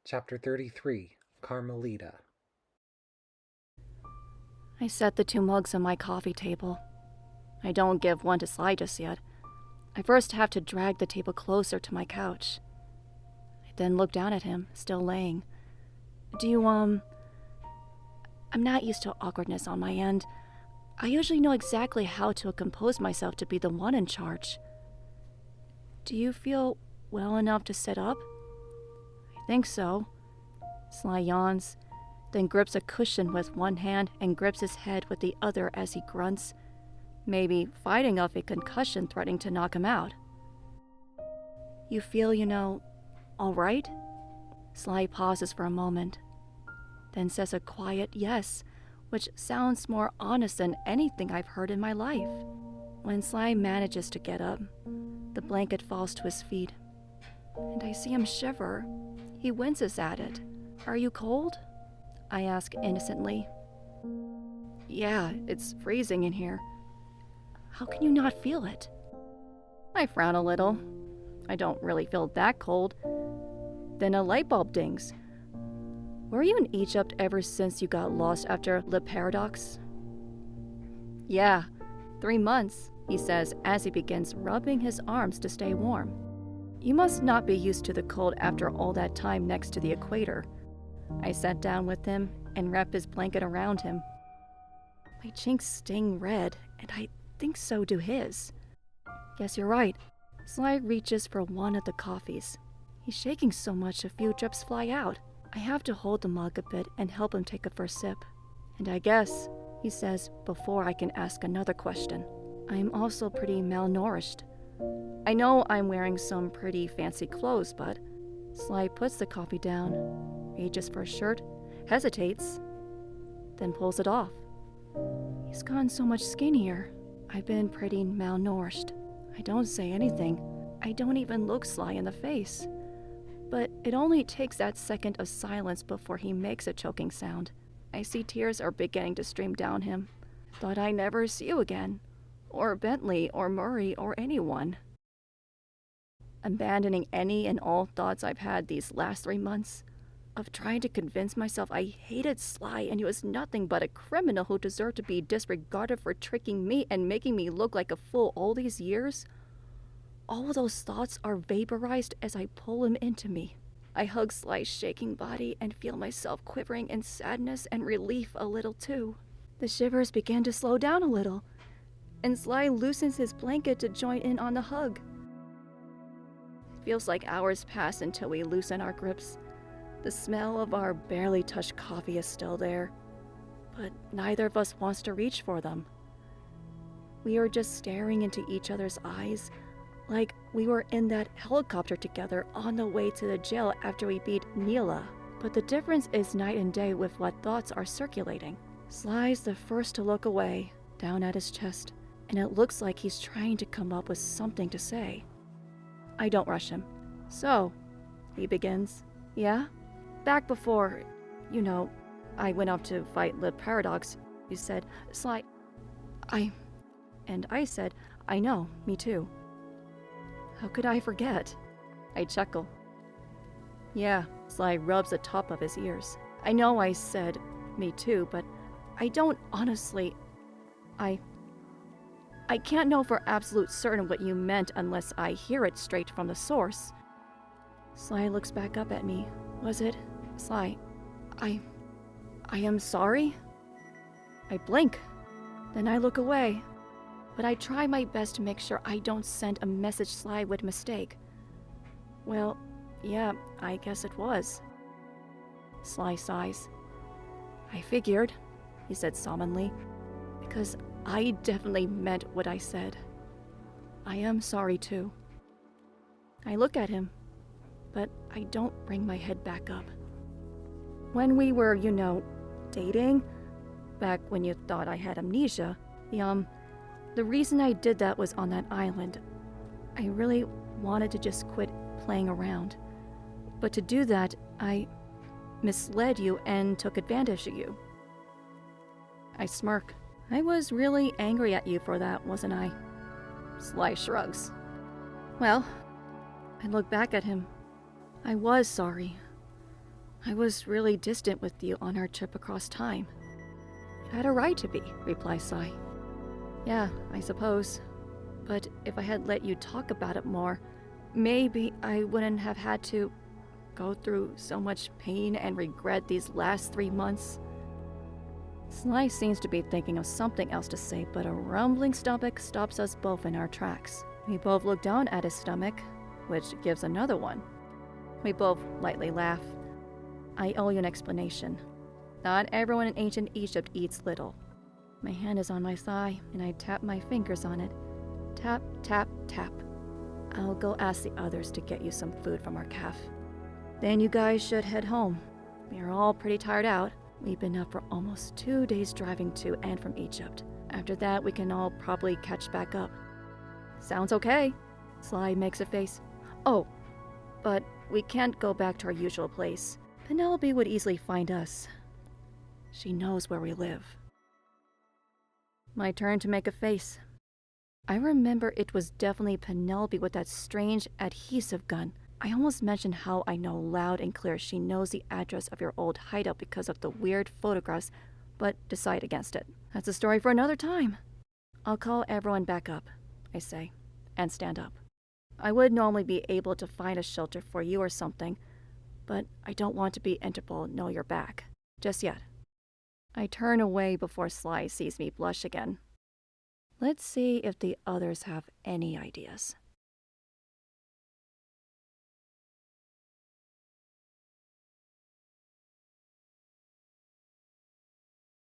Chapter 33, Carmelita. I set the 2 mugs on my coffee table. I don't give one to Sly just yet. I first have to drag the table closer to my couch. I then look down at him, still laying. I'm not used to awkwardness on my end. I usually know exactly how to compose myself to be the one in charge. Do you feel well enough to sit up? I think so. Sly yawns, then grips a cushion with one hand and grips his head with the other as he grunts, maybe fighting off a concussion threatening to knock him out. You feel, all right? Sly pauses for a moment, then says a quiet yes, which sounds more honest than anything I've heard in my life. When Sly manages to get up, the blanket falls to his feet, and I see him shiver. He winces at it. Are you cold? I ask innocently. Yeah, it's freezing in here. How can you not feel it? I frown a little. I don't really feel that cold. Then a light bulb dings. Were you in Egypt ever since you got lost after Le Paradox? Yeah, 3 months, he says as he begins rubbing his arms to stay warm. You must not be used to the cold after all that time next to the equator. I sat down with him and wrapped his blanket around him. My cheeks sting red, and I think so do his. Guess you're right. Sly reaches for one of the coffees. He's shaking so much a few drips fly out. I have to hold the mug a bit and help him take a first sip. And I guess, he says before I can ask another question, I'm also pretty malnourished. I know I'm wearing some pretty fancy clothes, but Sly puts the coffee down, reaches for a shirt, hesitates, then pulls it off. He's gotten so much skinnier. I've been pretty malnourished. I don't say anything. I don't even look Sly in the face. But it only takes that second of silence before he makes a choking sound. I see tears are beginning to stream down him. Thought I'd never see you again. Or Bentley, or Murray, or anyone. Abandoning any and all thoughts I've had these last 3 months, of trying to convince myself I hated Sly and he was nothing but a criminal who deserved to be disregarded for tricking me and making me look like a fool all these years. All those thoughts are vaporized as I pull him into me. I hug Sly's shaking body and feel myself quivering in sadness and relief a little too. The shivers begin to slow down a little, and Sly loosens his blanket to join in on the hug. It feels like hours pass until we loosen our grips. The smell of our barely touched coffee is still there, but neither of us wants to reach for them. We are just staring into each other's eyes, like we were in that helicopter together on the way to the jail after we beat Neela. But the difference is night and day with what thoughts are circulating. Sly's the first to look away, down at his chest, and it looks like he's trying to come up with something to say. I don't rush him. So, he begins. Yeah? Back before, I went off to fight Le Paradox, you said, Sly, And I said, I know, me too. How could I forget? I chuckle. Yeah, Sly rubs the top of his ears. I know I said, me too, but I don't honestly... I can't know for absolute certain what you meant unless I hear it straight from the source. Sly looks back up at me. Was it? Sly, I am sorry? I blink. Then I look away. But I try my best to make sure I don't send a message Sly would mistake. Well, yeah, I guess it was. Sly sighs. I figured, he said solemnly, because I definitely meant what I said. I am sorry too. I look at him, but I don't bring my head back up. When we were, dating, back when you thought I had amnesia, the reason I did that was on that island. I really wanted to just quit playing around. But to do that, I misled you and took advantage of you. I smirk. I was really angry at you for that, wasn't I? Sly shrugs. Well, I look back at him. I was sorry. I was really distant with you on our trip across time. You had a right to be, replies Sly. Yeah, I suppose. But if I had let you talk about it more, maybe I wouldn't have had to go through so much pain and regret these last 3 months. Sly seems to be thinking of something else to say, but a rumbling stomach stops us both in our tracks. We both look down at his stomach, which gives another one. We both lightly laugh. I owe you an explanation. Not everyone in ancient Egypt eats little. My hand is on my thigh, and I tap my fingers on it. Tap, tap, tap. I'll go ask the others to get you some food from our calf. Then you guys should head home. We are all pretty tired out. We've been up for almost 2 days driving to and from Egypt. After that, we can all probably catch back up. Sounds okay. Sly makes a face. Oh, but we can't go back to our usual place. Penelope would easily find us. She knows where we live. My turn to make a face. I remember it was definitely Penelope with that strange adhesive gun. I almost mentioned how I know loud and clear she knows the address of your old hideout because of the weird photographs, but decide against it. That's a story for another time. I'll call everyone back up, I say, and stand up. I would normally be able to find a shelter for you or something, but I don't want to be Interpol know you're back. Just yet. I turn away before Sly sees me blush again. Let's see if the others have any ideas.